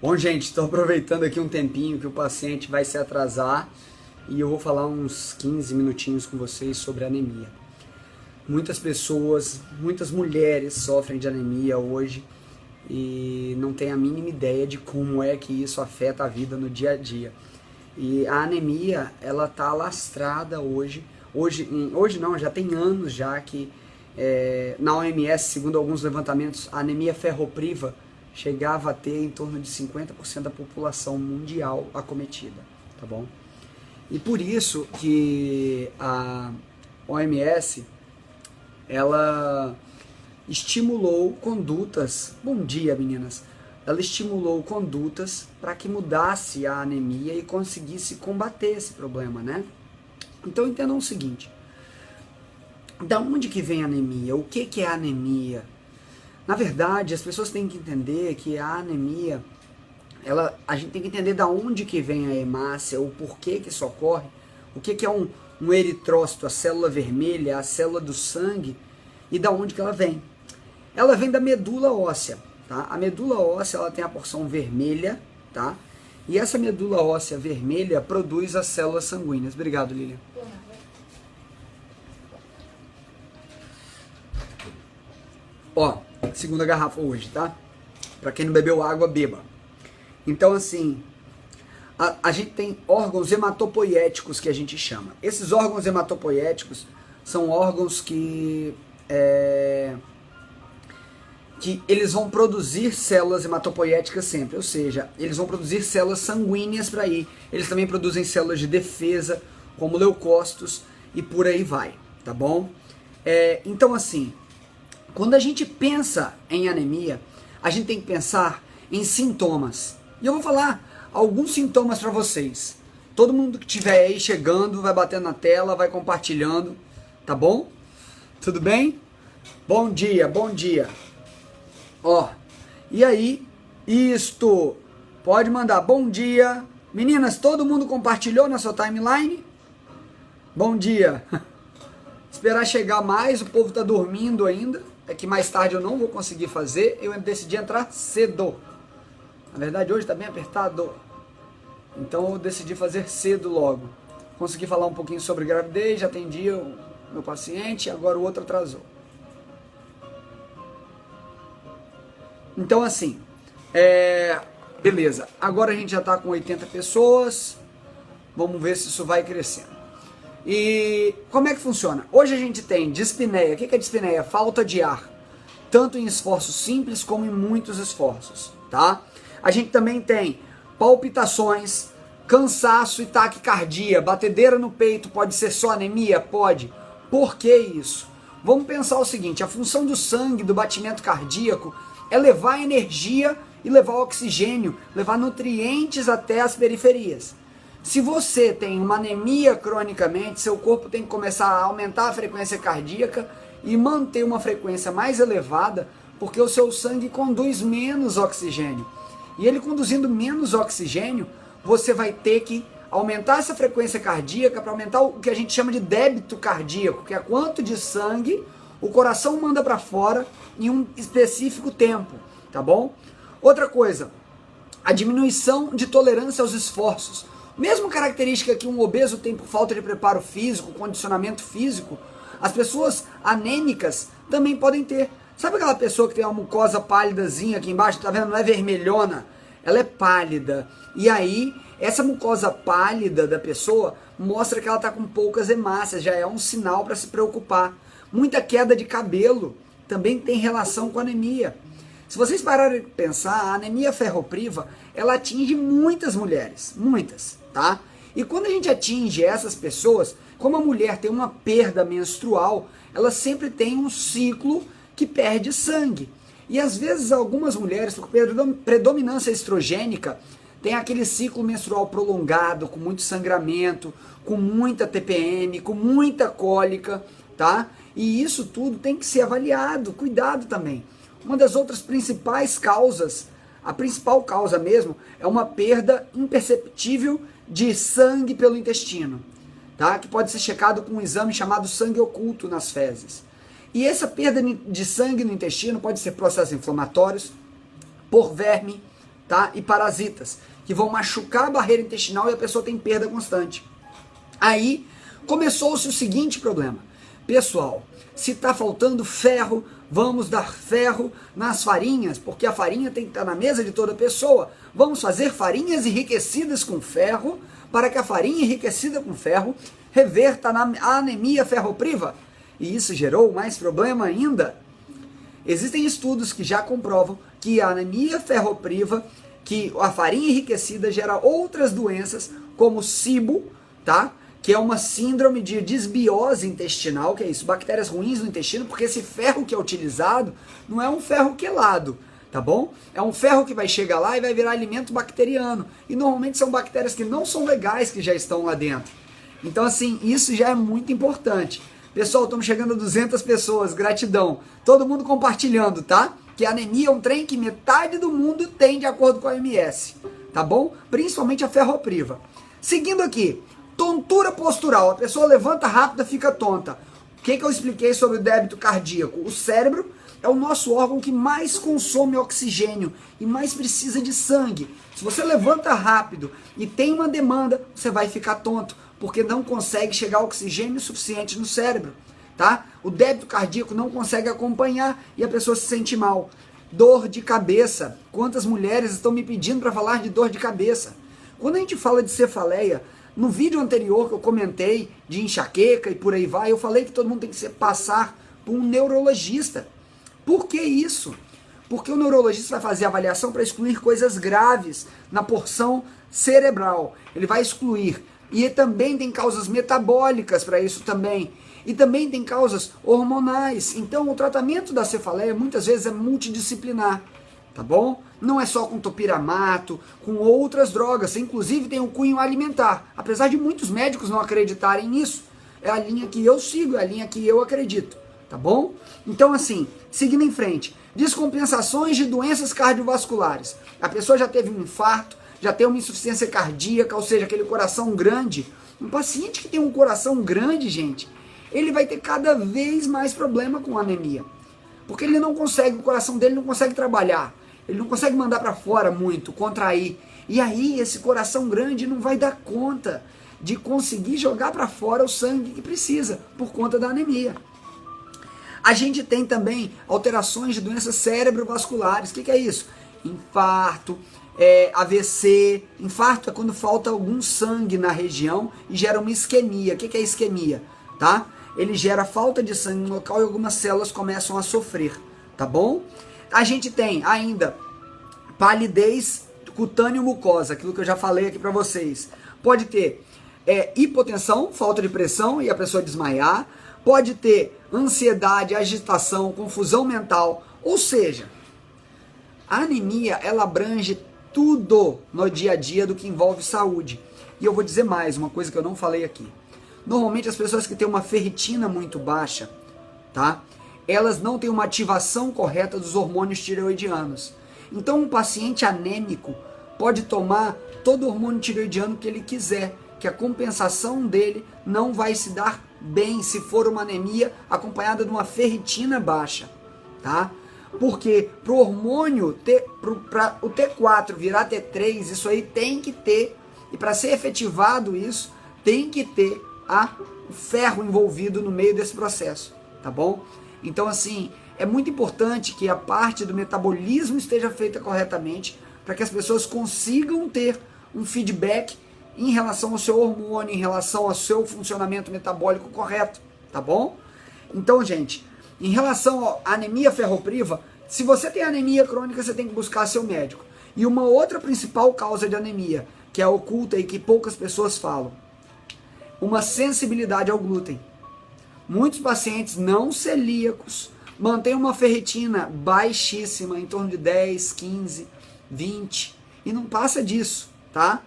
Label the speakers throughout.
Speaker 1: Bom, gente, estou aproveitando aqui um tempinho que o paciente vai se atrasar e eu vou falar uns 15 minutinhos com vocês sobre anemia. Muitas pessoas, muitas mulheres sofrem de anemia hoje e não têm a mínima ideia de como é que isso afeta a vida no dia a dia. E a anemia, ela tá alastrada hoje não, já tem anos já que na OMS, segundo alguns levantamentos, a anemia ferropriva chegava a ter em torno de 50% da população mundial acometida, tá bom? E por isso que a OMS, ela estimulou condutas, bom dia meninas, ela estimulou condutas para que mudasse a anemia e conseguisse combater esse problema, né? Então entendam o seguinte, da onde que vem a anemia? O que é a anemia? Na verdade, as pessoas têm que entender que a anemia, a gente tem que entender da onde que vem a hemácia, o porquê que isso ocorre, o que é um eritrócito, a célula vermelha, a célula do sangue, e da onde que ela vem. Ela vem da medula óssea, tá? A medula óssea, ela tem a porção vermelha, tá? E essa medula óssea vermelha produz as células sanguíneas. Obrigado, Lilian. Ó, segunda garrafa hoje, tá? Pra quem não bebeu água, beba. Então, assim, a gente tem órgãos hematopoiéticos que a gente chama. Esses órgãos hematopoiéticos são órgãos que eles vão produzir células hematopoiéticas sempre, ou seja, eles vão produzir células sanguíneas para ir. Eles também produzem células de defesa, como leucócitos, e por aí vai, tá bom? Então, assim, quando a gente pensa em anemia, a gente tem que pensar em sintomas. E eu vou falar alguns sintomas para vocês. Todo mundo que estiver aí chegando, vai batendo na tela, vai compartilhando, tá bom? Tudo bem? Bom dia, bom dia. Ó, e aí, isto, pode mandar bom dia. Meninas, todo mundo compartilhou na sua timeline? Bom dia. Esperar chegar mais, o povo tá dormindo ainda. É que mais tarde eu não vou conseguir fazer, eu decidi entrar cedo. Na verdade, hoje tá bem apertado. Então eu decidi fazer cedo logo. Consegui falar um pouquinho sobre gravidez, já atendi o meu paciente, agora o outro atrasou. Então assim, beleza, agora a gente já está com 80 pessoas, vamos ver se isso vai crescendo. E como é que funciona? Hoje a gente tem dispneia. O que é dispneia? Falta de ar, tanto em esforços simples como em muitos esforços, tá? A gente também tem palpitações, cansaço e taquicardia, batedeira no peito, pode ser só anemia? Pode. Por que isso? Vamos pensar o seguinte, a função do sangue, do batimento cardíaco, é levar energia e levar oxigênio, levar nutrientes até as periferias. Se você tem uma anemia cronicamente, seu corpo tem que começar a aumentar a frequência cardíaca e manter uma frequência mais elevada, porque o seu sangue conduz menos oxigênio. E ele conduzindo menos oxigênio, você vai ter que aumentar essa frequência cardíaca para aumentar o que a gente chama de débito cardíaco, que é quanto de sangue o coração manda para fora em um específico tempo, tá bom? Outra coisa, a diminuição de tolerância aos esforços. Mesma característica que um obeso tem por falta de preparo físico, condicionamento físico, as pessoas anêmicas também podem ter. Sabe aquela pessoa que tem uma mucosa pálidazinha aqui embaixo, tá vendo? Não é vermelhona, ela é pálida. E aí, essa mucosa pálida da pessoa mostra que ela está com poucas hemácias, já é um sinal para se preocupar. Muita queda de cabelo também tem relação com anemia. Se vocês pararem de pensar, a anemia ferropriva, ela atinge muitas mulheres, muitas, tá? E quando a gente atinge essas pessoas, como a mulher tem uma perda menstrual, ela sempre tem um ciclo que perde sangue. E às vezes algumas mulheres, por predominância estrogênica, tem aquele ciclo menstrual prolongado, com muito sangramento, com muita TPM, com muita cólica, tá? E isso tudo tem que ser avaliado, cuidado também. Uma das outras principais causas, a principal causa mesmo, é uma perda imperceptível de sangue pelo intestino, tá? Que pode ser checado com um exame chamado sangue oculto nas fezes. E essa perda de sangue no intestino pode ser processos inflamatórios, por verme, tá? E parasitas, que vão machucar a barreira intestinal e a pessoa tem perda constante. Aí começou-se o seguinte problema. Pessoal, se está faltando ferro, vamos dar ferro nas farinhas, porque a farinha tem que estar na mesa de toda pessoa. Vamos fazer farinhas enriquecidas com ferro, para que a farinha enriquecida com ferro reverta na anemia ferropriva. E isso gerou mais problema ainda. Existem estudos que já comprovam que a anemia ferropriva, que a farinha enriquecida gera outras doenças, como SIBO, tá? Que é uma síndrome de desbiose intestinal, que é isso, bactérias ruins no intestino, porque esse ferro que é utilizado não é um ferro quelado, tá bom? É um ferro que vai chegar lá e vai virar alimento bacteriano. E normalmente são bactérias que não são legais que já estão lá dentro. Então assim, isso já é muito importante. Pessoal, estamos chegando a 200 pessoas, gratidão. Todo mundo compartilhando, tá? Que a anemia é um trem que metade do mundo tem de acordo com a OMS, tá bom? Principalmente a ferropriva. Seguindo aqui, tontura postural. A pessoa levanta rápida, fica tonta. O que eu expliquei sobre o débito cardíaco? O cérebro é o nosso órgão que mais consome oxigênio e mais precisa de sangue. Se você levanta rápido e tem uma demanda, você vai ficar tonto, porque não consegue chegar oxigênio suficiente no cérebro, tá? O débito cardíaco não consegue acompanhar e a pessoa se sente mal. Dor de cabeça. Quantas mulheres estão me pedindo para falar de dor de cabeça? Quando a gente fala de cefaleia, no vídeo anterior que eu comentei de enxaqueca e por aí vai, eu falei que todo mundo tem que passar por um neurologista. Por que isso? Porque o neurologista vai fazer a avaliação para excluir coisas graves na porção cerebral. Ele vai excluir. E também tem causas metabólicas para isso também. E também tem causas hormonais. Então o tratamento da cefaleia muitas vezes é multidisciplinar. Tá bom? Não é só com topiramato, com outras drogas. Inclusive tem um cunho alimentar. Apesar de muitos médicos não acreditarem nisso, é a linha que eu sigo, é a linha que eu acredito. Tá bom? Então assim, seguindo em frente. Descompensações de doenças cardiovasculares. A pessoa já teve um infarto, já tem uma insuficiência cardíaca, ou seja, aquele coração grande. Um paciente que tem um coração grande, gente, ele vai ter cada vez mais problema com anemia. Porque ele não consegue, o coração dele não consegue trabalhar. Ele não consegue mandar para fora muito, contrair. E aí esse coração grande não vai dar conta de conseguir jogar para fora o sangue que precisa, por conta da anemia. A gente tem também alterações de doenças cerebrovasculares. O que é isso? Infarto, AVC. Infarto é quando falta algum sangue na região e gera uma isquemia. O que é isquemia? Tá? Ele gera falta de sangue no local e algumas células começam a sofrer. Tá bom? A gente tem ainda palidez cutâneo-mucosa, aquilo que eu já falei aqui para vocês. Pode ter hipotensão, falta de pressão e a pessoa desmaiar. Pode ter ansiedade, agitação, confusão mental. Ou seja, a anemia, ela abrange tudo no dia a dia do que envolve saúde. E eu vou dizer mais, uma coisa que eu não falei aqui. Normalmente as pessoas que têm uma ferritina muito baixa, tá? Elas não têm uma ativação correta dos hormônios tireoidianos. Então um paciente anêmico pode tomar todo o hormônio tireoidiano que ele quiser, que a compensação dele não vai se dar bem se for uma anemia acompanhada de uma ferritina baixa, tá? Porque para o hormônio, para o T4 virar T3, isso aí tem que ter, e para ser efetivado isso, tem que ter o ferro envolvido no meio desse processo, tá bom? Então assim, é muito importante que a parte do metabolismo esteja feita corretamente, para que as pessoas consigam ter um feedback em relação ao seu hormônio, em relação ao seu funcionamento metabólico correto, tá bom? Então, gente, em relação à anemia ferropriva, se você tem anemia crônica, você tem que buscar seu médico. E uma outra principal causa de anemia, que é oculta e que poucas pessoas falam, uma sensibilidade ao glúten. Muitos pacientes não celíacos mantêm uma ferritina baixíssima, em torno de 10, 15, 20, e não passa disso, tá?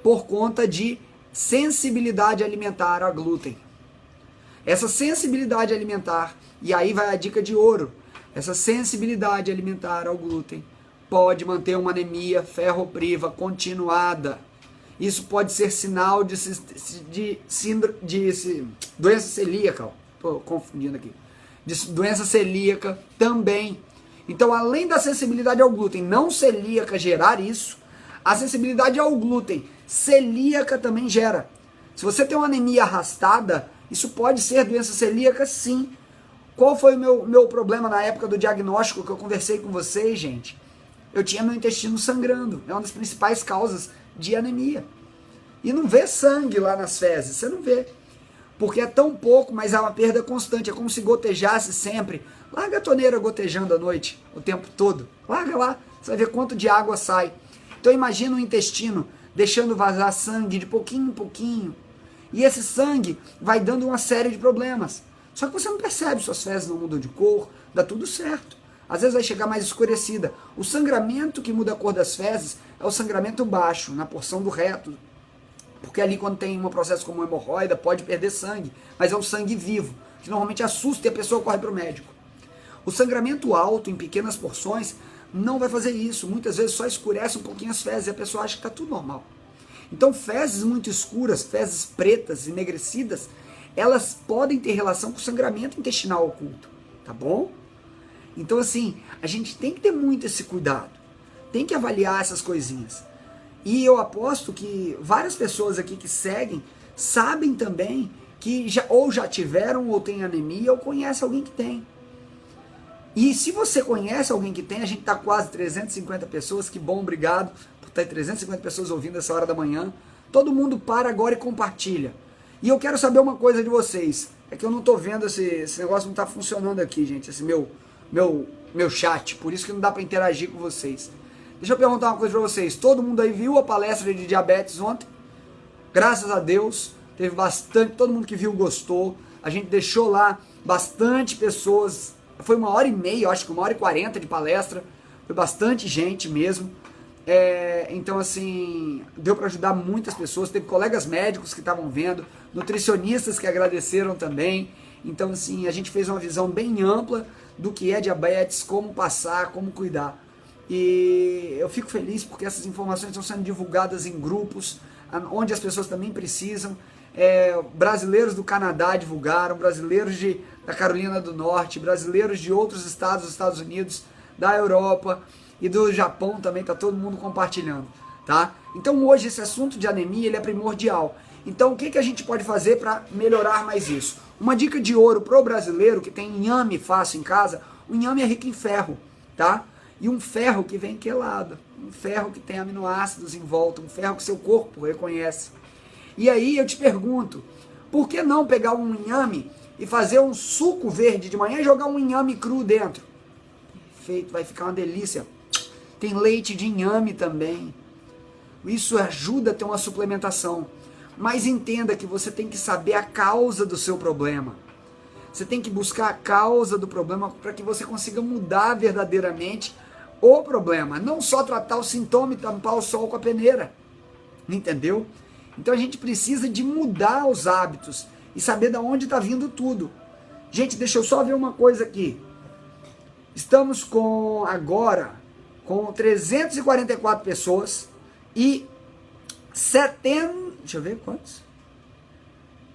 Speaker 1: Por conta de sensibilidade alimentar a glúten. Essa sensibilidade alimentar, e aí vai a dica de ouro, essa sensibilidade alimentar ao glúten pode manter uma anemia ferropriva continuada. Isso pode ser sinal de doença celíaca, estou confundindo aqui, de doença celíaca também. Então, além da sensibilidade ao glúten não celíaca gerar isso, a sensibilidade ao glúten celíaca também gera. Se você tem uma anemia arrastada, isso pode ser doença celíaca, sim. Qual foi o meu problema na época do diagnóstico que eu conversei com vocês, gente? Eu tinha meu intestino sangrando. É uma das principais causas de anemia. E não vê sangue lá nas fezes, você não vê. Porque é tão pouco, mas há uma perda constante. É como se gotejasse sempre. Larga a torneira gotejando à noite, o tempo todo. Larga lá, você vai ver quanto de água sai. Então imagina o intestino deixando vazar sangue de pouquinho em pouquinho. E esse sangue vai dando uma série de problemas. Só que você não percebe, suas fezes não mudam de cor, dá tudo certo. Às vezes vai chegar mais escurecida. O sangramento que muda a cor das fezes é o sangramento baixo, na porção do reto. Porque ali quando tem um processo como hemorroida, pode perder sangue. Mas é um sangue vivo, que normalmente assusta e a pessoa corre para o médico. O sangramento alto, em pequenas porções, não vai fazer isso. Muitas vezes só escurece um pouquinho as fezes e a pessoa acha que está tudo normal. Então fezes muito escuras, fezes pretas, enegrecidas, elas podem ter relação com o sangramento intestinal oculto, tá bom? Então assim, a gente tem que ter muito esse cuidado, tem que avaliar essas coisinhas. E eu aposto que várias pessoas aqui que seguem sabem também que já tiveram ou têm anemia ou conhecem alguém que tem. E se você conhece alguém que tem, a gente está quase 350 pessoas, que bom, obrigado por estar 350 pessoas ouvindo essa hora da manhã. Todo mundo para agora e compartilha. E eu quero saber uma coisa de vocês, é que eu não estou vendo, esse negócio não está funcionando aqui, gente, esse meu chat, por isso que não dá para interagir com vocês. Deixa eu perguntar uma coisa para vocês, todo mundo aí viu a palestra de diabetes ontem? Graças a Deus, teve bastante, todo mundo que viu gostou, a gente deixou lá bastante pessoas. Foi 1h30, eu acho que 1h40 de palestra, foi bastante gente mesmo, então assim, deu para ajudar muitas pessoas, teve colegas médicos que estavam vendo, nutricionistas que agradeceram também, então assim, a gente fez uma visão bem ampla do que é diabetes, como passar, como cuidar, e eu fico feliz porque essas informações estão sendo divulgadas em grupos, onde as pessoas também precisam. Brasileiros do Canadá divulgaram, brasileiros da Carolina do Norte, brasileiros de outros estados dos Estados Unidos, da Europa e do Japão também, está todo mundo compartilhando, tá? Então hoje esse assunto de anemia ele é primordial. Então o que a gente pode fazer para melhorar mais isso? Uma dica de ouro pro brasileiro que tem inhame fácil em casa, o inhame é rico em ferro, tá? E um ferro que vem quelado, um ferro que tem aminoácidos em volta, um ferro que seu corpo reconhece. E aí eu te pergunto, por que não pegar um inhame e fazer um suco verde de manhã e jogar um inhame cru dentro? Perfeito, vai ficar uma delícia. Tem leite de inhame também. Isso ajuda a ter uma suplementação. Mas entenda que você tem que saber a causa do seu problema. Você tem que buscar a causa do problema para que você consiga mudar verdadeiramente o problema. Não só tratar o sintoma e tampar o sol com a peneira. Entendeu? Então a gente precisa de mudar os hábitos e saber de onde está vindo tudo. Gente, deixa eu só ver uma coisa aqui. Estamos agora com 344 pessoas e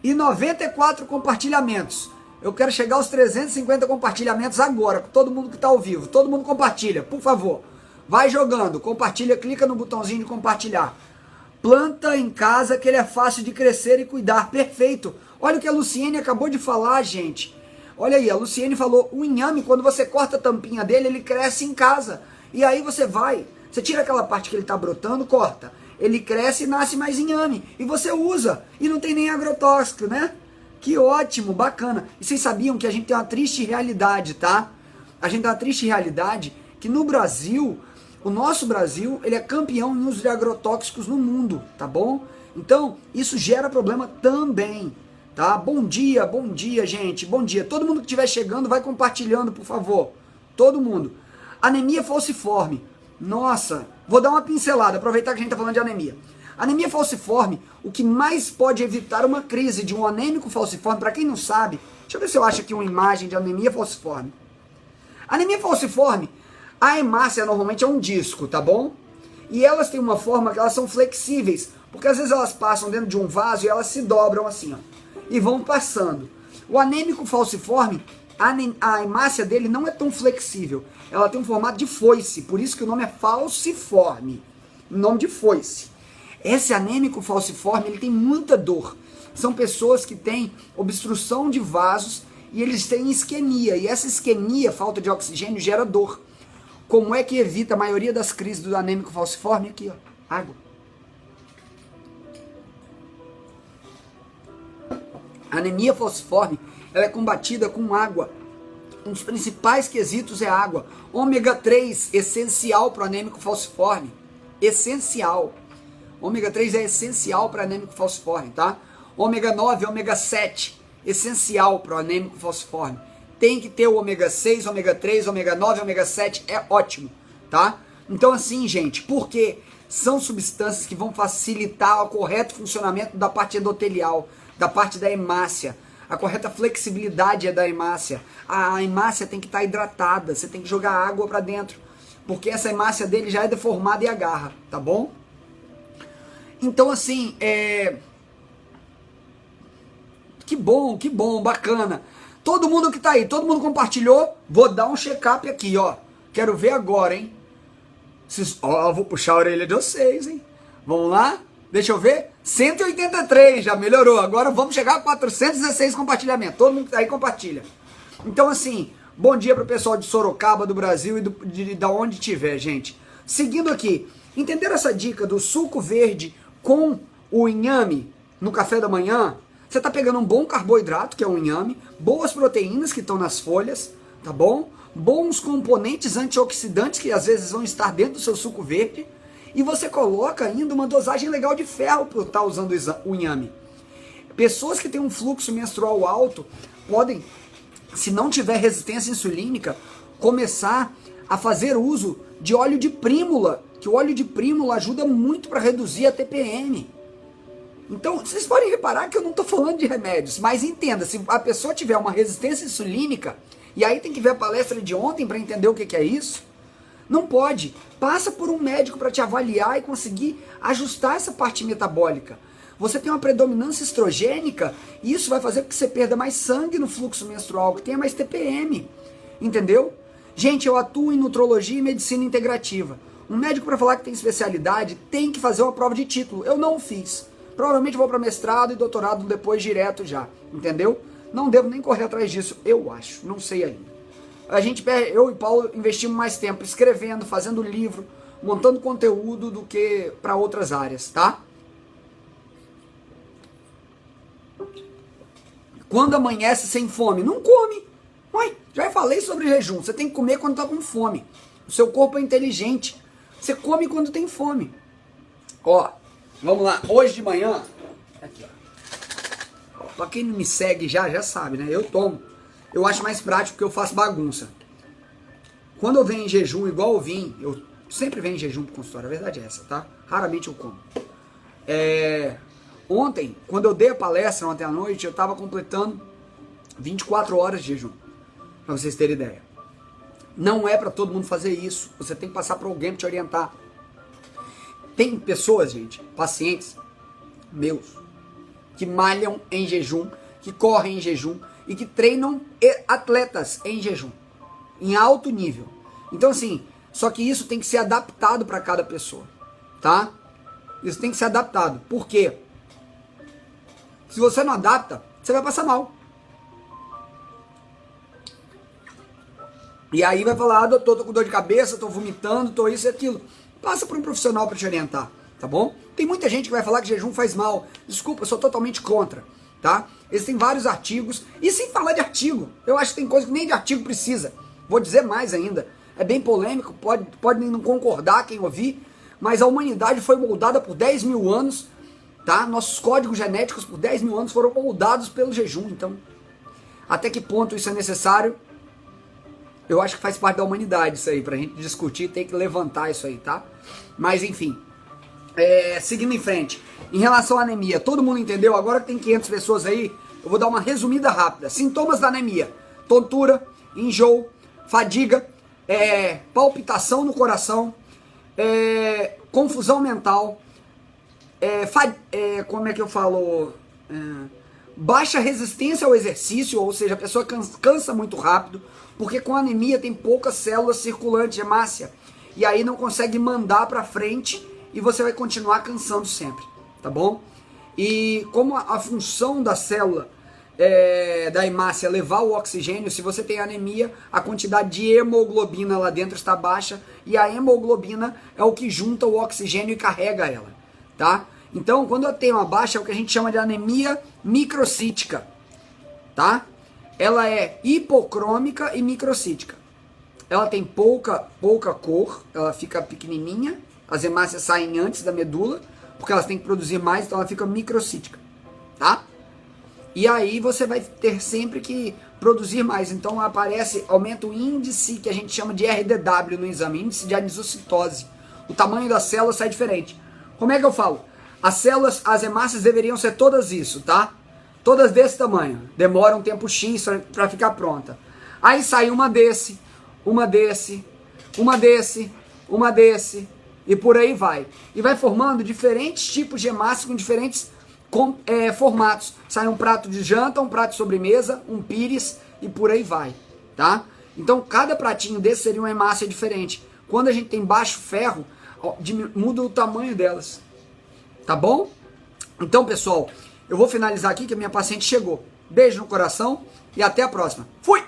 Speaker 1: 94 compartilhamentos. Eu quero chegar aos 350 compartilhamentos agora, com todo mundo que está ao vivo. Todo mundo compartilha, por favor. Vai jogando, compartilha, clica no botãozinho de compartilhar. Planta em casa que ele é fácil de crescer e cuidar. Perfeito. Olha o que a Luciene acabou de falar, gente. Olha aí, a Luciene falou, o inhame, quando você corta a tampinha dele, ele cresce em casa. E aí você tira aquela parte que ele está brotando, corta. Ele cresce e nasce mais inhame. E você usa. E não tem nem agrotóxico, né? Que ótimo, bacana. E vocês sabiam que a gente tem uma triste realidade, tá? A gente tem uma triste realidade que no Brasil, o nosso Brasil, ele é campeão em uso de agrotóxicos no mundo, tá bom? Então, isso gera problema também, tá? Bom dia, gente, bom dia. Todo mundo que estiver chegando, vai compartilhando, por favor. Todo mundo. Anemia falciforme. Nossa, vou dar uma pincelada, aproveitar que a gente tá falando de anemia. Anemia falciforme, o que mais pode evitar uma crise de um anêmico falciforme, para quem não sabe, deixa eu ver se eu acho aqui uma imagem de anemia falciforme. Anemia falciforme, a hemácia normalmente é um disco, tá bom? E elas têm uma forma que elas são flexíveis, porque às vezes elas passam dentro de um vaso e elas se dobram assim, ó, e vão passando. O anêmico falciforme, a hemácia dele não é tão flexível. Ela tem um formato de foice, por isso que o nome é falciforme. Nome de foice. Esse anêmico falciforme, ele tem muita dor. São pessoas que têm obstrução de vasos e eles têm isquemia. E essa isquemia, falta de oxigênio, gera dor. Como é que evita a maioria das crises do anêmico falciforme? Aqui, ó, água. A anemia falciforme, ela é combatida com água. Um dos principais quesitos é água. Ômega 3, essencial para o anêmico falciforme. Essencial. Ômega 3 é essencial para anêmico falciforme, tá? Ômega 9, ômega 7, essencial para o anêmico falciforme. Tem que ter o ômega 6, ômega 3, ômega 9, ômega 7, é ótimo, tá? Então assim, gente, porque são substâncias que vão facilitar o correto funcionamento da parte endotelial, da parte da hemácia, a correta flexibilidade da hemácia. A hemácia tem que estar hidratada, você tem que jogar água para dentro, porque essa hemácia dele já é deformada e agarra, tá bom? Então assim, que bom, bacana. Todo mundo que tá aí, todo mundo compartilhou, vou dar um check-up aqui, ó. Quero ver agora, hein? Ó, vou puxar a orelha de vocês, hein? Vamos lá? Deixa eu ver. 183, já melhorou. Agora vamos chegar a 416 compartilhamentos. Todo mundo que tá aí compartilha. Então assim, bom dia pro pessoal de Sorocaba, do Brasil e da onde tiver, gente. Seguindo aqui, entenderam essa dica do suco verde com o inhame no café da manhã? Você está pegando um bom carboidrato, que é o inhame, boas proteínas que estão nas folhas, tá bom? Bons componentes antioxidantes que às vezes vão estar dentro do seu suco verde, e você coloca ainda uma dosagem legal de ferro para estar usando o inhame. Pessoas que têm um fluxo menstrual alto podem, se não tiver resistência insulínica, começar a fazer uso de óleo de prímula, que o óleo de prímula ajuda muito para reduzir a TPM. Então, vocês podem reparar que eu não estou falando de remédios, mas entenda, se a pessoa tiver uma resistência insulínica, e aí tem que ver a palestra de ontem para entender o que é isso, não pode. Passa por um médico para te avaliar e conseguir ajustar essa parte metabólica. Você tem uma predominância estrogênica, e isso vai fazer com que você perda mais sangue no fluxo menstrual, que tenha mais TPM, entendeu? Gente, eu atuo em nutrologia e medicina integrativa. Um médico, para falar que tem especialidade, tem que fazer uma prova de título. Eu não fiz. Provavelmente vou para mestrado e doutorado depois direto já, entendeu? Não devo nem correr atrás disso, eu acho, não sei ainda. Eu e Paulo investimos mais tempo escrevendo, fazendo livro, montando conteúdo do que para outras áreas, tá? Quando amanhece sem fome, não come. Ué, já falei sobre jejum, você tem que comer quando tá com fome. O seu corpo é inteligente, você come quando tem fome. Ó, vamos lá, hoje de manhã, aqui ó, pra quem não me segue já sabe, né, eu tomo, eu acho mais prático porque eu faço bagunça. Quando eu venho em jejum, igual eu vim, eu sempre venho em jejum pro consultório, a verdade é essa, tá? Raramente eu como. Ontem, quando eu dei a palestra, ontem à noite, eu tava completando 24 horas de jejum, pra vocês terem ideia. Não é pra todo mundo fazer isso, você tem que passar pra alguém pra te orientar. Tem pessoas, gente, pacientes meus, que malham em jejum, que correm em jejum e que treinam atletas em jejum, em alto nível. Então assim, só que isso tem que ser adaptado para cada pessoa, tá? Isso tem que ser adaptado. Por quê? Se você não adapta, você vai passar mal. E aí vai falar, doutor, tô com dor de cabeça, tô vomitando, tô isso e aquilo. Passa por um profissional para te orientar, tá bom? Tem muita gente que vai falar que jejum faz mal. Desculpa, eu sou totalmente contra, tá? Existem vários artigos, e sem falar de artigo, eu acho que tem coisa que nem de artigo precisa. Vou dizer mais ainda, é bem polêmico, pode não concordar quem ouvir, mas a humanidade foi moldada por 10 mil anos, tá? Nossos códigos genéticos por 10 mil anos foram moldados pelo jejum, então até que ponto isso é necessário? Eu acho que faz parte da humanidade isso aí, pra gente discutir, tem que levantar isso aí, tá? Mas enfim, seguindo em frente, em relação à anemia, todo mundo entendeu? Agora que tem 500 pessoas aí, eu vou dar uma resumida rápida. Sintomas da anemia: tontura, enjoo, fadiga, palpitação no coração, confusão mental, como é que eu falo? baixa resistência ao exercício, ou seja, a pessoa cansa muito rápido, porque com anemia tem poucas células circulantes de hemácia, e aí não consegue mandar para frente e você vai continuar cansando sempre, tá bom? E como a função da célula da hemácia é levar o oxigênio, se você tem anemia, a quantidade de hemoglobina lá dentro está baixa, e a hemoglobina é o que junta o oxigênio e carrega ela, tá? Então, quando eu tenho uma baixa, é o que a gente chama de anemia microcítica, tá? Ela é hipocrômica e microcítica. Ela tem pouca cor, ela fica pequenininha, as hemácias saem antes da medula, porque elas têm que produzir mais, então ela fica microcítica, tá? E aí você vai ter sempre que produzir mais, então aumenta o índice que a gente chama de RDW no exame, índice de anisocitose. O tamanho da célula sai diferente. Como é que eu falo? As células, as hemácias deveriam ser todas isso, tá? Todas desse tamanho. Demora um tempo X para ficar pronta. Aí sai uma desse, uma desse, uma desse, uma desse, e por aí vai. E vai formando diferentes tipos de hemácia com diferentes formatos. Sai um prato de janta, um prato de sobremesa, um pires, e por aí vai, tá? Então cada pratinho desse seria uma hemácia diferente. Quando a gente tem baixo ferro, muda o tamanho delas. Tá bom? Então, pessoal, eu vou finalizar aqui que a minha paciente chegou. Beijo no coração e até a próxima. Fui!